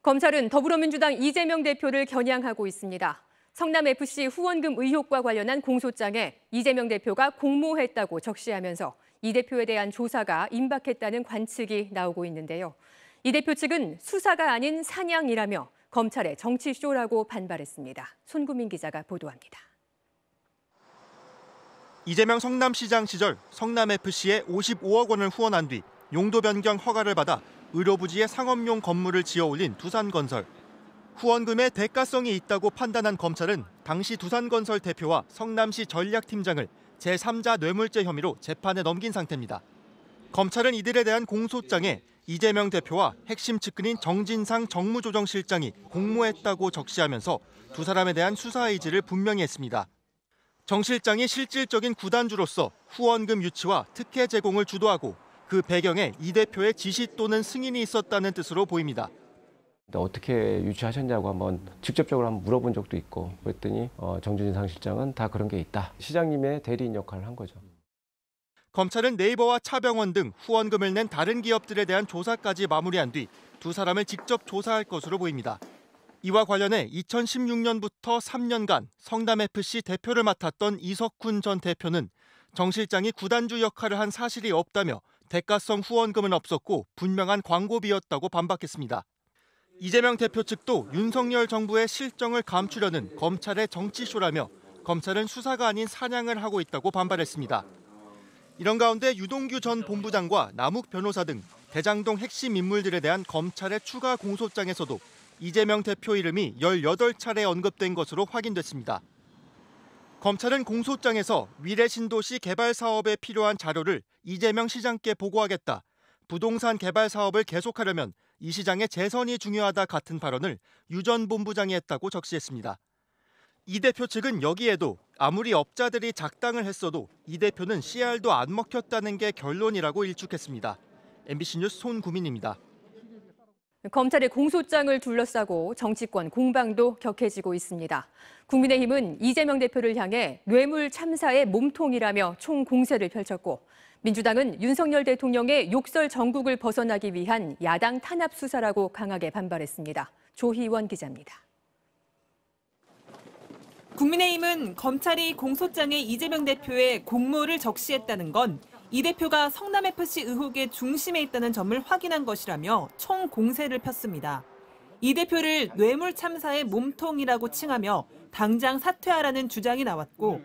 검찰은 더불어민주당 이재명 대표를 겨냥하고 있습니다. 성남FC 후원금 의혹과 관련한 공소장에 이재명 대표가 공모했다고 적시하면서 이 대표에 대한 조사가 임박했다는 관측이 나오고 있는데요. 이 대표 측은 수사가 아닌 사냥이라며 검찰의 정치쇼라고 반발했습니다. 손구민 기자가 보도합니다. 이재명 성남시장 시절 성남FC에 55억 원을 후원한 뒤 용도 변경 허가를 받아 의료부지에 상업용 건물을 지어 올린 두산건설. 후원금에 대가성이 있다고 판단한 검찰은 당시 두산건설 대표와 성남시 전략팀장을 제3자 뇌물죄 혐의로 재판에 넘긴 상태입니다. 검찰은 이들에 대한 공소장에 이재명 대표와 핵심 측근인 정진상 정무조정실장이 공모했다고 적시하면서 두 사람에 대한 수사 의지를 분명히 했습니다. 정 실장이 실질적인 구단주로서 후원금 유치와 특혜 제공을 주도하고 그 배경에 이 대표의 지시 또는 승인이 있었다는 뜻으로 보입니다. 어떻게 유치하셨냐고 한번 직접적으로 한번 물어본 적도 있고 그랬더니 정진상 실장은 다 그런 게 있다. 시장님의 대리인 역할을 한 거죠. 검찰은 네이버와 차병원 등 후원금을 낸 다른 기업들에 대한 조사까지 마무리한 뒤 두 사람을 직접 조사할 것으로 보입니다. 이와 관련해 2016년부터 3년간 성남FC 대표를 맡았던 이석훈 전 대표는 정 실장이 구단주 역할을 한 사실이 없다며 대가성 후원금은 없었고 분명한 광고비였다고 반박했습니다. 이재명 대표 측도 윤석열 정부의 실정을 감추려는 검찰의 정치쇼라며 검찰은 수사가 아닌 사냥을 하고 있다고 반발했습니다. 이런 가운데 유동규 전 본부장과 남욱 변호사 등 대장동 핵심 인물들에 대한 검찰의 추가 공소장에서도 이재명 대표 이름이 18차례 언급된 것으로 확인됐습니다. 검찰은 공소장에서 위례 신도시 개발 사업에 필요한 자료를 이재명 시장께 보고하겠다. 부동산 개발 사업을 계속하려면 이 시장의 재선이 중요하다 같은 발언을 유 전 본부장이 했다고 적시했습니다. 이 대표 측은 여기에도 아무리 업자들이 작당을 했어도 이 대표는 CR도 안 먹혔다는 게 결론이라고 일축했습니다. MBC 뉴스 손구민입니다. 검찰의 공소장을 둘러싸고 정치권 공방도 격해지고 있습니다. 국민의힘은 이재명 대표를 향해 뇌물 참사의 몸통이라며 총공세를 펼쳤고 민주당은 윤석열 대통령의 욕설 전국을 벗어나기 위한 야당 탄압 수사라고 강하게 반발했습니다. 조희원 기자입니다. 국민의힘은 검찰이 공소장에 이재명 대표의 공모를 적시했다는 건 이 대표가 성남FC 의혹의 중심에 있다는 점을 확인한 것이라며 총공세를 폈습니다. 이 대표를 뇌물 참사의 몸통이라고 칭하며 당장 사퇴하라는 주장이 나왔고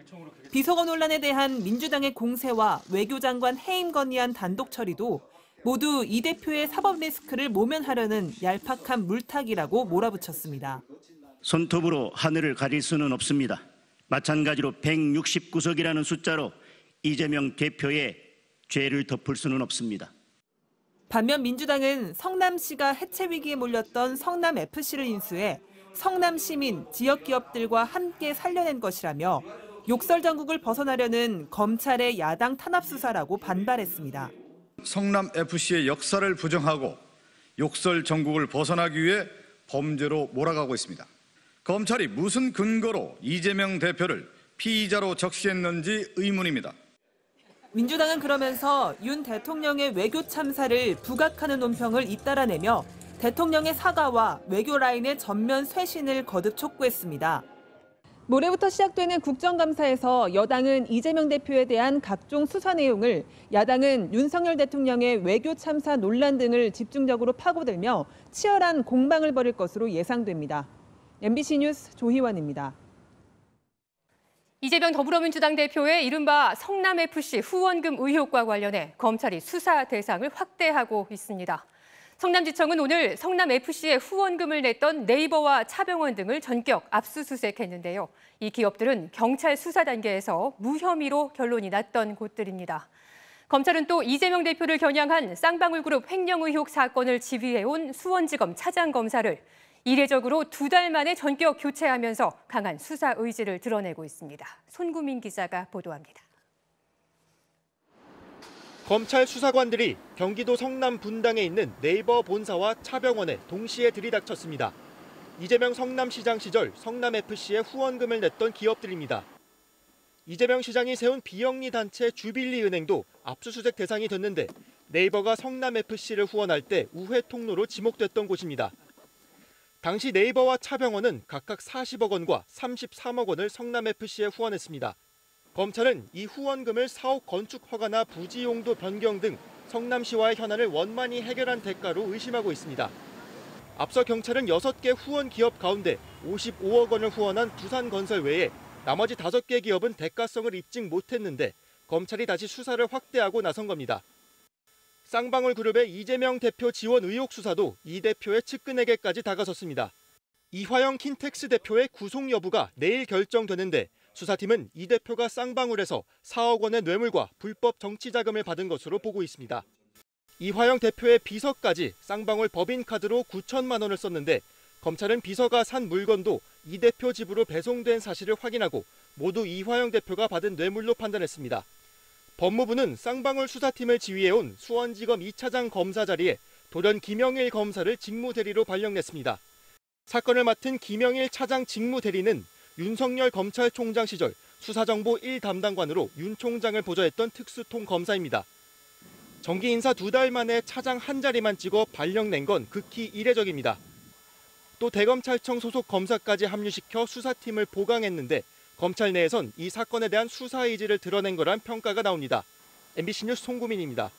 비서거 논란에 대한 민주당의 공세와 외교장관 해임 건의안 단독 처리도 모두 이 대표의 사법 리스크를 모면하려는 얄팍한 물타기라고 몰아붙였습니다. 손톱으로 하늘을 가릴 수는 없습니다. 마찬가지로 169석이라는 숫자로 이재명 대표의 죄를 덮을 수는 없습니다. 반면 민주당은 성남시가 해체 위기에 몰렸던 성남FC를 인수해 성남 시민, 지역 기업들과 함께 살려낸 것이라며 욕설 전국을 벗어나려는 검찰의 야당 탄압 수사라고 반발했습니다. 성남FC의 역사를 부정하고 욕설 전국을 벗어나기 위해 범죄로 몰아가고 있습니다. 검찰이 무슨 근거로 이재명 대표를 피의자로 적시했는지 의문입니다. 민주당은 그러면서 윤 대통령의 외교 참사를 부각하는 논평을 잇따라내며 대통령의 사과와 외교 라인의 전면 쇄신을 거듭 촉구했습니다. 모레부터 시작되는 국정감사에서 여당은 이재명 대표에 대한 각종 수사 내용을, 야당은 윤석열 대통령의 외교 참사 논란 등을 집중적으로 파고들며 치열한 공방을 벌일 것으로 예상됩니다. MBC 뉴스 조희원입니다. 이재명 더불어민주당 대표의 이른바 성남FC 후원금 의혹과 관련해 검찰이 수사 대상을 확대하고 있습니다. 성남지청은 오늘 성남FC에 후원금을 냈던 네이버와 차병원 등을 전격 압수수색했는데요. 이 기업들은 경찰 수사 단계에서 무혐의로 결론이 났던 곳들입니다. 검찰은 또 이재명 대표를 겨냥한 쌍방울그룹 횡령 의혹 사건을 지휘해온 수원지검 차장검사를 이례적으로 2달 만에 전격 교체하면서 강한 수사 의지를 드러내고 있습니다. 손구민 기자가 보도합니다. 검찰 수사관들이 경기도 성남 분당에 있는 네이버 본사와 차병원에 동시에 들이닥쳤습니다. 이재명 성남시장 시절 성남FC에 후원금을 냈던 기업들입니다. 이재명 시장이 세운 비영리 단체 주빌리은행도 압수수색 대상이 됐는데 네이버가 성남FC를 후원할 때 우회 통로로 지목됐던 곳입니다. 당시 네이버와 차병원은 각각 40억 원과 33억 원을 성남FC에 후원했습니다. 검찰은 이 후원금을 사옥 건축 허가나 부지 용도 변경 등 성남시와의 현안을 원만히 해결한 대가로 의심하고 있습니다. 앞서 경찰은 6개 후원 기업 가운데 55억 원을 후원한 두산건설 외에 나머지 5개 기업은 대가성을 입증 못했는데 검찰이 다시 수사를 확대하고 나선 겁니다. 쌍방울 그룹의 이재명 대표 지원 의혹 수사도 이 대표의 측근에게까지 다가섰습니다. 이화영 킨텍스 대표의 구속 여부가 내일 결정되는데 수사팀은 이 대표가 쌍방울에서 4억 원의 뇌물과 불법 정치 자금을 받은 것으로 보고 있습니다. 이화영 대표의 비서까지 쌍방울 법인카드로 9천만 원을 썼는데 검찰은 비서가 산 물건도 이 대표 집으로 배송된 사실을 확인하고 모두 이화영 대표가 받은 뇌물로 판단했습니다. 법무부는 쌍방울 수사팀을 지휘해온 수원지검 2차장 검사 자리에 돌연 김영일 검사를 직무대리로 발령냈습니다. 사건을 맡은 김영일 차장 직무대리는 윤석열 검찰총장 시절 수사정보 1담당관으로 윤 총장을 보좌했던 특수통 검사입니다. 정기 인사 2달 만에 차장 한 자리만 찍어 발령낸 건 극히 이례적입니다. 또 대검찰청 소속 검사까지 합류시켜 수사팀을 보강했는데 검찰 내에선 이 사건에 대한 수사 의지를 드러낸 거란 평가가 나옵니다. MBC 뉴스 송구민입니다.